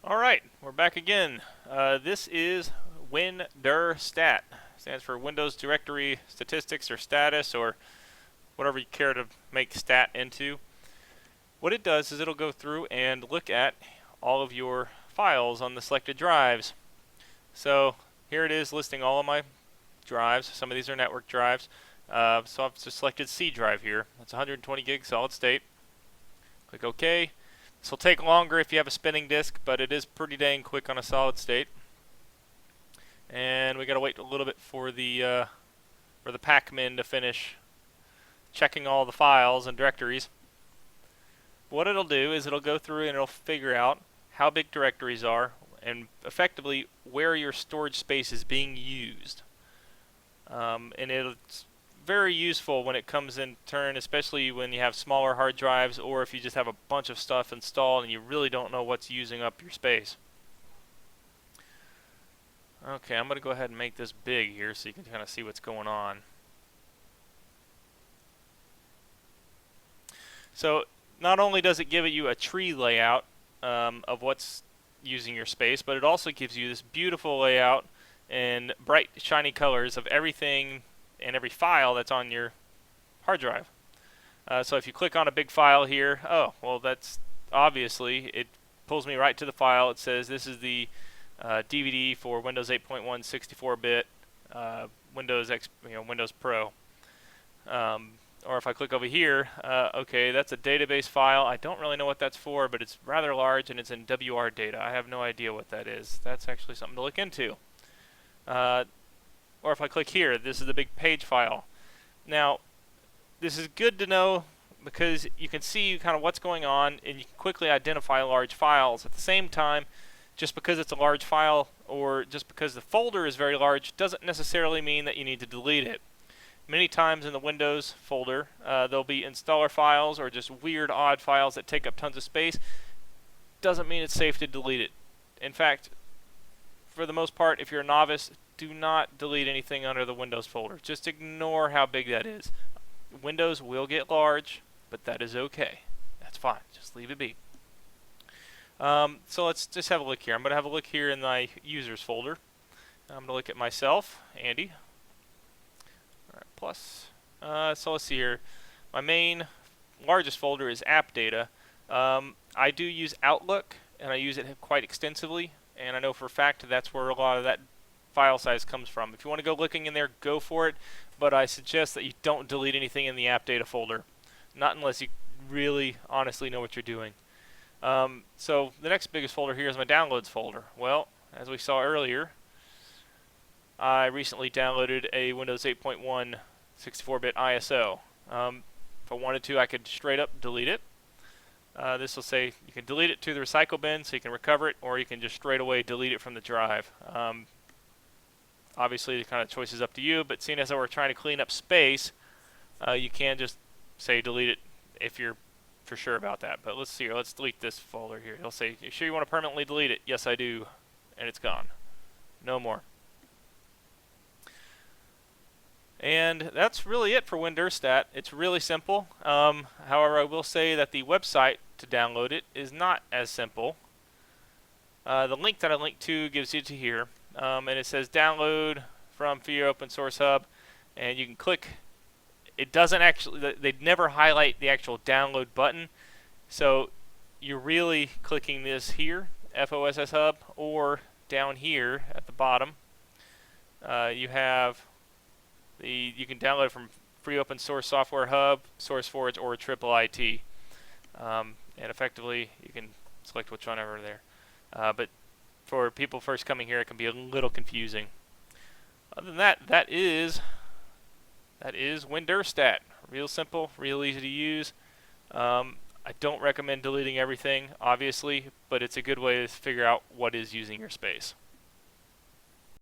Alright, we're back again. This is WinDirStat. Stands for Windows Directory Statistics or Status or whatever you care to make stat into. What it does is it'll go through and look at all of your files on the selected drives. So here it is listing all of my drives. Some of these are network drives. So I've just selected C drive here. That's 120 gig solid state. Click OK. This will take longer if you have a spinning disk, but it is pretty dang quick on a solid state. And we got to wait a little bit for the pacmin to finish checking all the files and directories. What it'll do is it'll go through and it'll figure out how big directories are and effectively where your storage space is being used. And it's very useful when it comes in turn, especially when you have smaller hard drives or if you just have a bunch of stuff installed and you really don't know what's using up your space. Okay, I'm going to go ahead and make this big here so you can kind of see what's going on. So not only does it give you a tree layout of what's using your space, but it also gives you this beautiful layout and bright shiny colors of everything and every file that's on your hard drive. So if you click on a big file here, oh, well, that's obviously, it pulls me right to the file. It says this is the DVD for Windows 8.1 64-bit Windows Pro. Or if I click over here, okay, that's a database file. I don't really know what that's for, but it's rather large and it's in WR data. I have no idea what that is. That's actually something to look into. Or if I click here, this is the big page file. Now, this is good to know because you can see kind of what's going on and you can quickly identify large files. At the same time, just because it's a large file or just because the folder is very large doesn't necessarily mean that you need to delete it. Many times in the Windows folder, there'll be installer files or just weird, odd files that take up tons of space. Doesn't mean it's safe to delete it. In fact, for the most part, if you're a novice, do not delete anything under the Windows folder. Just ignore how big that is. Windows will get large, but that is okay. That's fine. Just leave it be. So let's just have a look here. I'm going to have a look here in my users folder. I'm going to look at myself, Andy. Alright, plus. So let's see here. My main largest folder is app data. I do use Outlook, and I use it quite extensively. And I know for a fact that's where a lot of that file size comes from. If you want to go looking in there, go for it. But I suggest that you don't delete anything in the app data folder. Not unless you really honestly know what you're doing. So the next biggest folder here is my downloads folder. Well, as we saw earlier, I recently downloaded a Windows 8.1 64-bit ISO. If I wanted to, I could straight up delete it. This will say you can delete it to the recycle bin so you can recover it, or you can just straight away delete it from the drive. Obviously, the kind of choice is up to you, but seeing as we're trying to clean up space, you can just say delete it if you're for sure about that. But let's see here. Let's delete this folder here. It'll say, you sure you want to permanently delete it? Yes, I do. And it's gone. No more. And that's really it for WinDirStat. It's really simple. However, I will say that the website to download it is not as simple. The link that I linked to gives you to here. And it says download from Free Open Source Hub. And you can click. It doesn't actually, they never highlight the actual download button. So you're really clicking this here, FOSS Hub, or down here at the bottom. You have you can download from Free Open Source Software Hub, SourceForge, or IIIT. And effectively, you can select which one over there. But for people first coming here, it can be a little confusing. Other than that, that is WinDirStat. Real simple, real easy to use. I don't recommend deleting everything, obviously, but it's a good way to figure out what is using your space.